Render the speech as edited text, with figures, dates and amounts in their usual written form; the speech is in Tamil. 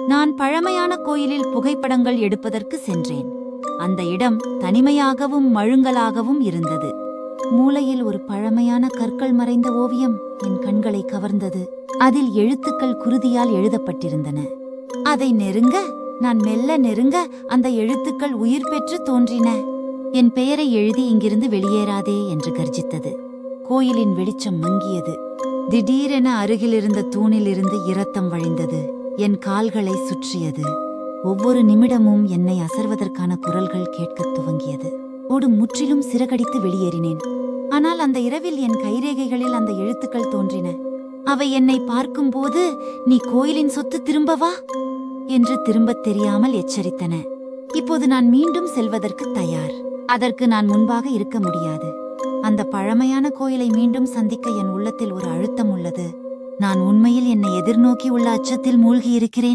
நான் பழமையான கோயிலில் புகைப்படங்கள் எடுப்பதற்கு சென்றேன். அந்த இடம் தனிமையாகவும் மழுங்கலாகவும் இருந்தது. மூலையில் ஒரு பழமையான கற்கள் மறைந்த ஓவியம் என் கண்களை கவர்ந்தது. அதில் எழுத்துக்கள் குருதியால் எழுதப்பட்டிருந்தன. அதை நெருங்க, நான் மெல்ல நெருங்க, அந்த எழுத்துக்கள் உயிர் பெற்று தோன்றின. என் பெயரை எழுதி இங்கிருந்து வெளியேறாதே என்று கர்ஜித்தது. கோயிலின் வெளிச்சம் மங்கியது. திடீரென அருகிலிருந்த தூணிலிருந்து இரத்தம் வழிந்தது. என் கால்களை சுற்றியது. ஒவ்வொரு நிமிடமும் என்னை அசர்வதற்கான குரல்கள் கேட்கத் துவங்கியது. ஓடு முற்றிலும் சிறகடித்து வெளியேறினேன். ஆனால் அந்த இரவில் என் கைரேகைகளில் அந்த எழுத்துக்கள் தோன்றின. அவை என்னை பார்க்கும்போது, நீ கோயிலின் சொத்து திரும்பவா என்று திரும்பத் தெரியாமல் எச்சரித்தன. இப்போது நான் மீண்டும் செல்வதற்கு தயார். அதற்கு நான் முன்பாக இருக்க முடியாது. அந்த பழமையான கோயிலை மீண்டும் சந்திக்க என் உள்ளத்தில் ஒரு அழுத்தம் உள்ளது. நான் உண்மையில் என்னை எதிர்நோக்கி உள்ள அச்சத்தில் மூழ்கியிருக்கிறேன்.